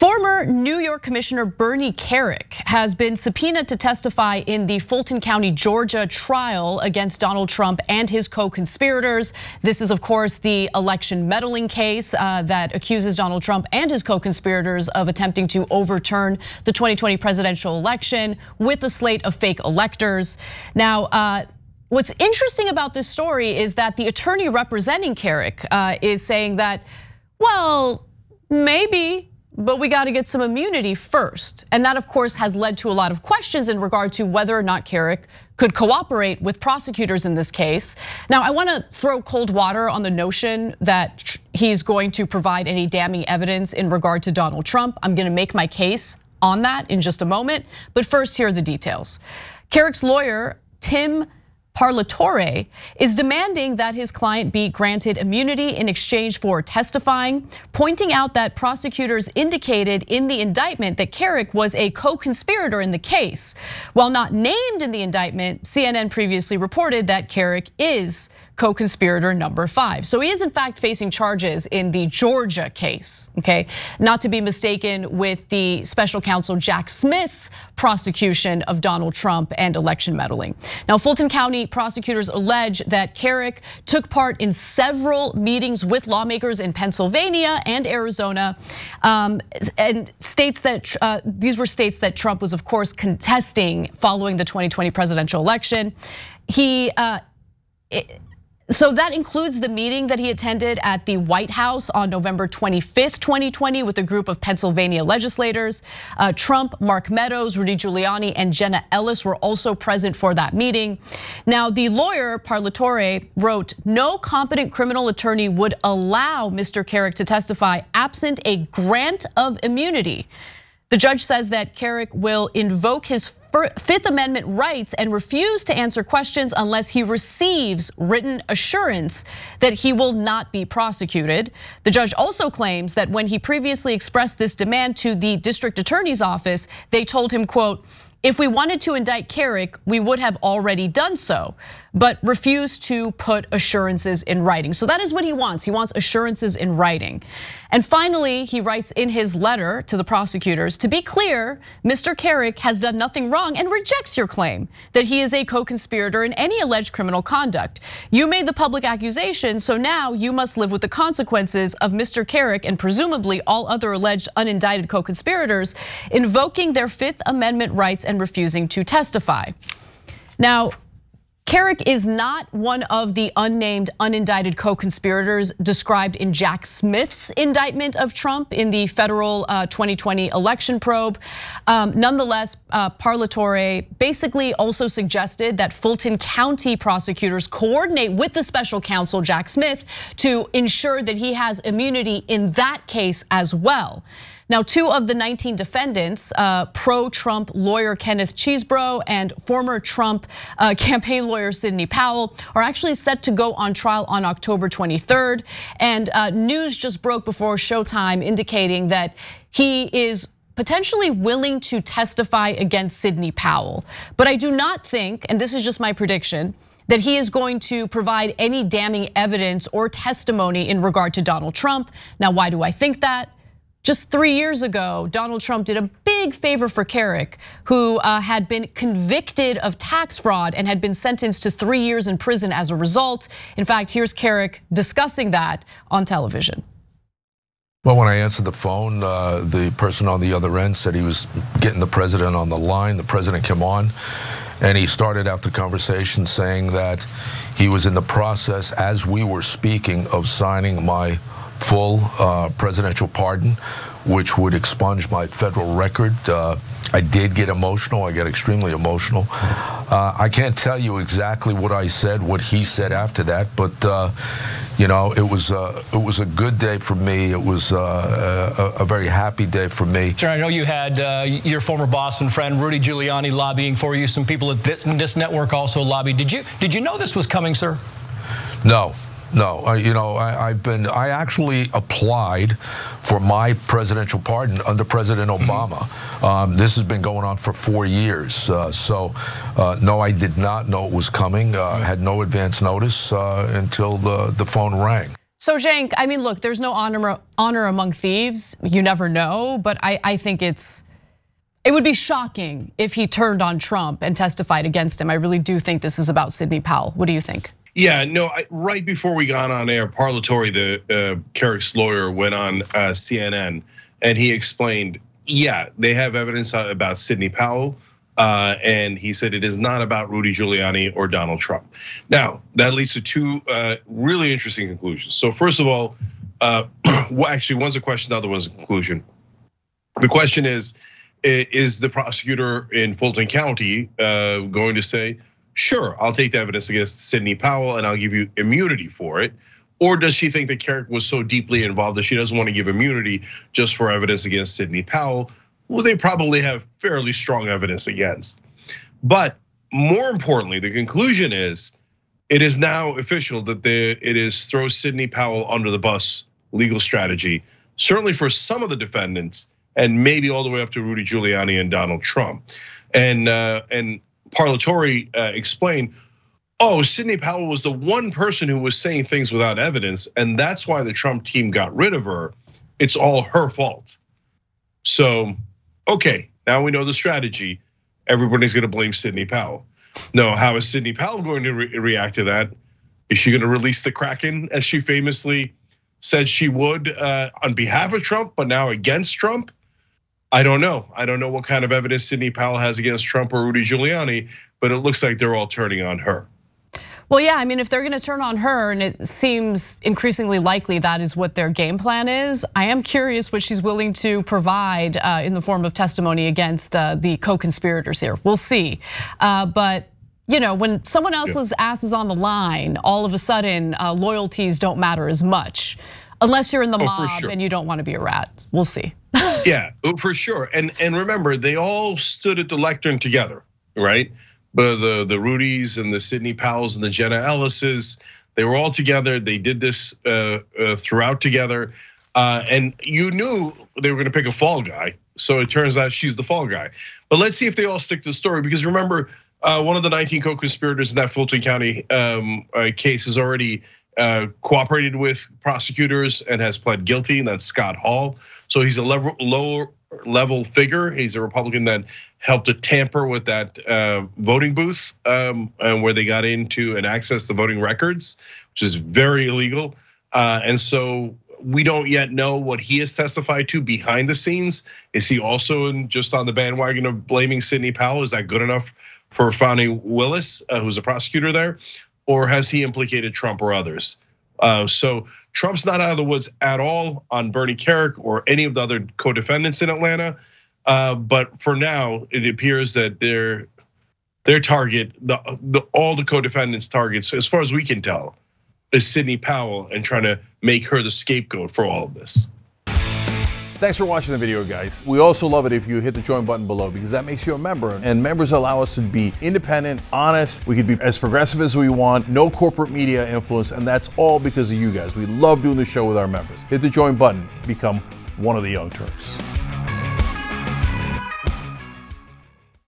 Former New York Commissioner Bernie Kerik has been subpoenaed to testify in the Fulton County, Georgia trial against Donald Trump and his co-conspirators. This is, of course, the election meddling case that accuses Donald Trump and his co-conspirators of attempting to overturn the 2020 presidential election with a slate of fake electors. Now, what's interesting about this story is that the attorney representing Carrick is saying that, well, maybe, but we got to get some immunity first. And that, of course, has led to a lot of questions in regard to whether or not Carrick could cooperate with prosecutors in this case. Now, I want to throw cold water on the notion that he's going to provide any damning evidence in regard to Donald Trump. I'm going to make my case on that in just a moment. But first, here are the details. Carrick's lawyer, Tim Parlatore, is demanding that his client be granted immunity in exchange for testifying, pointing out that prosecutors indicated in the indictment that Carrick was a co-conspirator in the case. While not named in the indictment, CNN previously reported that Carrick is co-conspirator number 5. So he is in fact facing charges in the Georgia case, okay? Not to be mistaken with the special counsel Jack Smith's prosecution of Donald Trump and election meddling. Now, Fulton County prosecutors allege that Carrick took part in several meetings with lawmakers in Pennsylvania and Arizona, and states that these were states that Trump was, of course, contesting following the 2020 presidential election. So that includes the meeting that he attended at the White House on November 25th, 2020 with a group of Pennsylvania legislators. Trump, Mark Meadows, Rudy Giuliani, and Jenna Ellis were also present for that meeting. Now, the lawyer, Parlatore, wrote, "No competent criminal attorney would allow Mr. Carrick to testify absent a grant of immunity." The judge says that Carrick will invoke his Fifth Amendment rights and refuse to answer questions unless he receives written assurance that he will not be prosecuted. The judge also claims that when he previously expressed this demand to the district attorney's office, they told him, quote, "If we wanted to indict Carrick, we would have already done so," but refused to put assurances in writing. So that is what he wants. He wants assurances in writing. And finally, he writes in his letter to the prosecutors, "To be clear, Mr. Carrick has done nothing wrong and rejects your claim that he is a co-conspirator in any alleged criminal conduct. You made the public accusation, so now you must live with the consequences of Mr. Carrick and presumably all other alleged unindicted co-conspirators invoking their Fifth Amendment rights and refusing to testify." Now, Carrick is not one of the unnamed, unindicted co-conspirators described in Jack Smith's indictment of Trump in the federal 2020 election probe. Nonetheless, Parlatore basically also suggested that Fulton County prosecutors coordinate with the special counsel Jack Smith to ensure that he has immunity in that case as well. Now, 2 of the 19 defendants, pro-Trump lawyer Kenneth Chesebro and former Trump campaign lawyer Sidney Powell, are actually set to go on trial on October 23rd. And news just broke before showtime indicating that he is potentially willing to testify against Sidney Powell. But I do not think, and this is just my prediction, that he is going to provide any damning evidence or testimony in regard to Donald Trump. Now, why do I think that? Just 3 years ago, Donald Trump did a big favor for Carrick, who had been convicted of tax fraud and had been sentenced to 3 years in prison as a result. In fact, here's Carrick discussing that on television. Well, when I answered the phone, the person on the other end said he was getting the president on the line. The president came on and he started out the conversation saying that he was in the process, as we were speaking, of signing my full presidential pardon, which would expunge my federal record. I did get emotional. I got extremely emotional. I can't tell you exactly what I said, what he said after that, but you know, it was a good day for me. It was a very happy day for me. Sure, I know you had your former boss and friend Rudy Giuliani lobbying for you. Some people at this network also lobbied. Did you know this was coming, sir? No. No, you know, I actually applied for my presidential pardon under President Obama. This has been going on for 4 years. So no, I did not know it was coming. Had no advance notice until the phone rang. So Cenk, I mean, look, there's no honor among thieves. You never know, but I think it would be shocking if he turned on Trump and testified against him. I really do think this is about Sidney Powell. What do you think? Yeah, no, right before we got on air, Parlatore, the Carrick's lawyer, went on CNN and he explained, yeah, they have evidence about Sidney Powell. And he said it is not about Rudy Giuliani or Donald Trump. Now, that leads to two really interesting conclusions. So first of all, well, actually one's a question, the other one's a conclusion. The question is the prosecutor in Fulton County going to say, sure, I'll take the evidence against Sidney Powell and I'll give you immunity for it? Or does she think that Kerik was so deeply involved that she doesn't want to give immunity just for evidence against Sidney Powell? Well, they probably have fairly strong evidence against. But more importantly, the conclusion is, it is now official that it is throw Sidney Powell under the bus legal strategy, certainly for some of the defendants, and maybe all the way up to Rudy Giuliani and Donald Trump. And Parlatore explained, Sidney Powell was the one person who was saying things without evidence, and that's why the Trump team got rid of her. It's all her fault. So, okay, now we know the strategy. Everybody's gonna blame Sidney Powell. No, how is Sidney Powell going to react to that? Is she gonna release the Kraken, as she famously said she would on behalf of Trump, but now against Trump? I don't know. I don't know what kind of evidence Sidney Powell has against Trump or Rudy Giuliani, but it looks like they're all turning on her. Well, yeah, I mean, if they're gonna turn on her, and it seems increasingly likely that is what their game plan is, I am curious what she's willing to provide in the form of testimony against the co-conspirators here. We'll see, but when someone else's ass is on the line, all of a sudden loyalties don't matter as much, unless you're in the mob and you don't want to be a rat. We'll see. Yeah, for sure. And remember, they all stood at the lectern together, right? But the Rudys and the Sidney Powells and the Jenna Ellises, they were all together. They did this throughout together, and you knew they were going to pick a fall guy. So it turns out she's the fall guy. But let's see if they all stick to the story, because remember, one of the 19 co-conspirators in that Fulton County case has already cooperated with prosecutors and has pled guilty, and that's Scott Hall. So he's a lower level figure. He's a Republican that helped to tamper with that voting booth, and where they got into and accessed the voting records, which is very illegal. And so we don't yet know what he has testified to behind the scenes. Is he also just on the bandwagon of blaming Sidney Powell? Is that good enough for Fani Willis, who's a prosecutor there? Or has he implicated Trump or others? So Trump's not out of the woods at all on Bernie Kerik or any of the other co-defendants in Atlanta. But for now, it appears that their target, all the co-defendants' targets, as far as we can tell, is Sidney Powell, and trying to make her the scapegoat for all of this. Thanks for watching the video, guys. We also love it if you hit the join button below, because that makes you a member, and members allow us to be independent, honest. We can be as progressive as we want, no corporate media influence, and that's all because of you guys. We love doing the show with our members. Hit the join button, become one of the Young Turks.